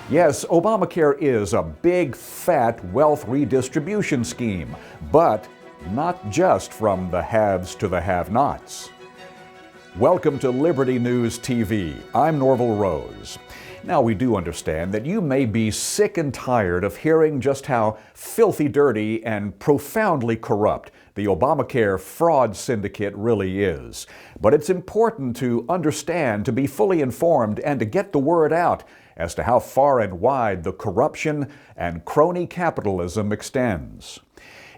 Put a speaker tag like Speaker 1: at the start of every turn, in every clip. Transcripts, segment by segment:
Speaker 1: Yes, Obamacare is a big, fat wealth redistribution scheme, but not just from the haves to the have-nots. Welcome to Liberty News TV. I'm Norvell Rose. Now, we do understand that you may be sick and tired of hearing just how filthy dirty and profoundly corrupt the Obamacare fraud syndicate really is. But it's important to understand, to be fully informed, and to get the word out as to how far and wide the corruption and crony capitalism extends.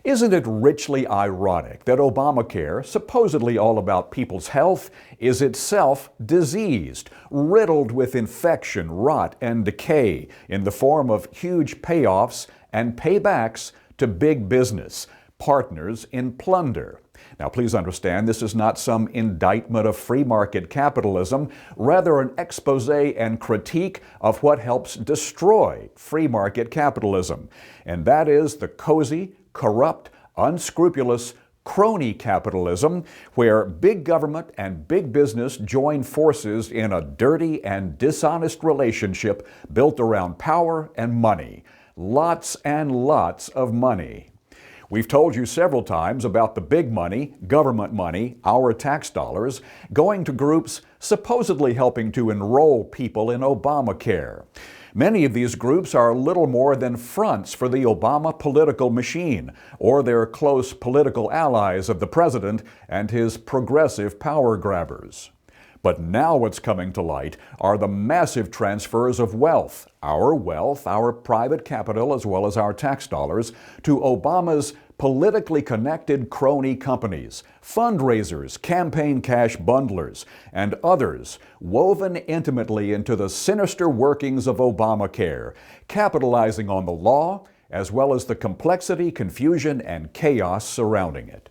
Speaker 1: Isn't it richly ironic that Obamacare, supposedly all about people's health, is itself diseased, riddled with infection, rot, and decay in the form of huge payoffs and paybacks to big business, partners in plunder? Now, please understand, this is not some indictment of free market capitalism, rather an expose and critique of what helps destroy free market capitalism, and that is the cozy, corrupt, unscrupulous crony capitalism where big government and big business join forces in a dirty and dishonest relationship built around power and money. Lots and lots of money. We've told you several times about the big money, government money, our tax dollars, going to groups supposedly helping to enroll people in Obamacare. Many of these groups are little more than fronts for the Obama political machine, or they're close political allies of the president and his progressive power grabbers. But now what's coming to light are the massive transfers of wealth, our private capital as well as our tax dollars, to Obama's politically connected crony companies, fundraisers, campaign cash bundlers, and others woven intimately into the sinister workings of Obamacare, capitalizing on the law as well as the complexity, confusion, and chaos surrounding it.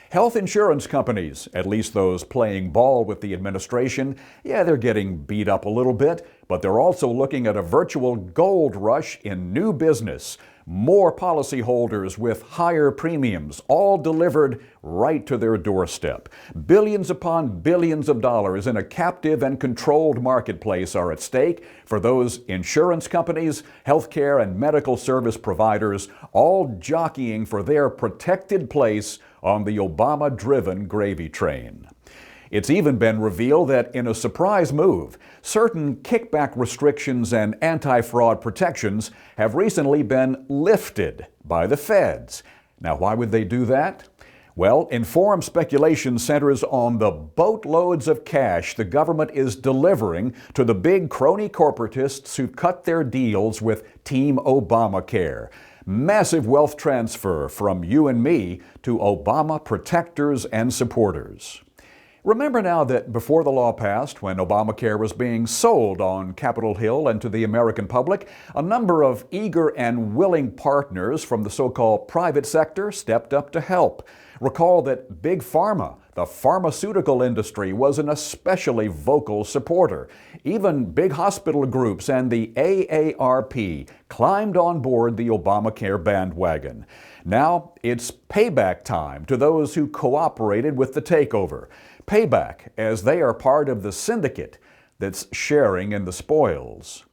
Speaker 1: Health insurance companies, at least those playing ball with the administration, they're getting beat up a little bit, but they're also looking at a virtual gold rush in new business. More policyholders with higher premiums, all delivered right to their doorstep. Billions upon billions of dollars in a captive and controlled marketplace are at stake for those insurance companies, healthcare and medical service providers, all jockeying for their protected place on the Obama-driven gravy train. It's even been revealed that in a surprise move, certain kickback restrictions and anti-fraud protections have recently been lifted by the feds. Now, why would they do that? Well, informed speculation centers on the boatloads of cash the government is delivering to the big crony corporatists who cut their deals with Team Obamacare. Massive wealth transfer from you and me to Obama protectors and supporters. Remember now that before the law passed, when Obamacare was being sold on Capitol Hill and to the American public, a number of eager and willing partners from the so-called private sector stepped up to help. Recall that Big Pharma, the pharmaceutical industry, was an especially vocal supporter. Even big hospital groups and the AARP climbed on board the Obamacare bandwagon. Now it's payback time to those who cooperated with the takeover. Payback, as they are part of the syndicate that's sharing in the spoils.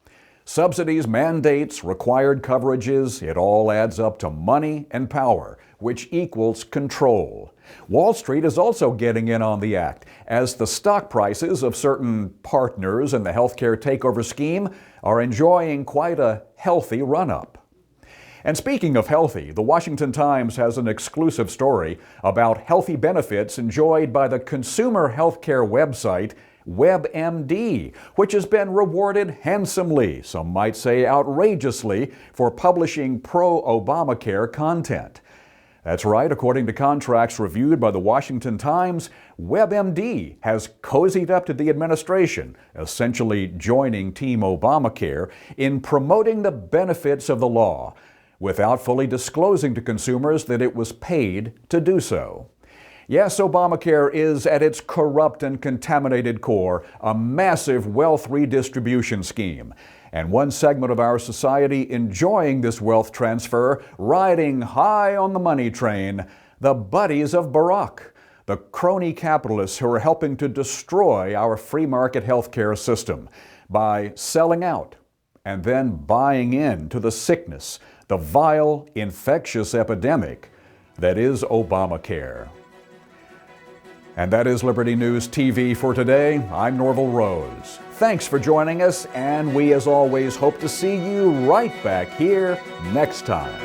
Speaker 1: Subsidies, mandates, required coverages, it all adds up to money and power, which equals control. Wall Street is also getting in on the act, as the stock prices of certain partners in the healthcare takeover scheme are enjoying quite a healthy run-up. And speaking of healthy, the Washington Times has an exclusive story about healthy benefits enjoyed by the consumer healthcare website WebMD, which has been rewarded handsomely, some might say outrageously, for publishing pro-Obamacare content. That's right, according to contracts reviewed by the Washington Times, WebMD has cozied up to the administration, essentially joining Team Obamacare, in promoting the benefits of the law, without fully disclosing to consumers that it was paid to do so. Yes, Obamacare is, at its corrupt and contaminated core, a massive wealth redistribution scheme, and one segment of our society enjoying this wealth transfer, riding high on the money train, the buddies of Barack, the crony capitalists who are helping to destroy our free market healthcare system by selling out and then buying into the sickness, the vile, infectious epidemic that is Obamacare. And that is Liberty News TV for today. I'm Norvell Rose. Thanks for joining us, and we, as always, hope to see you right back here next time.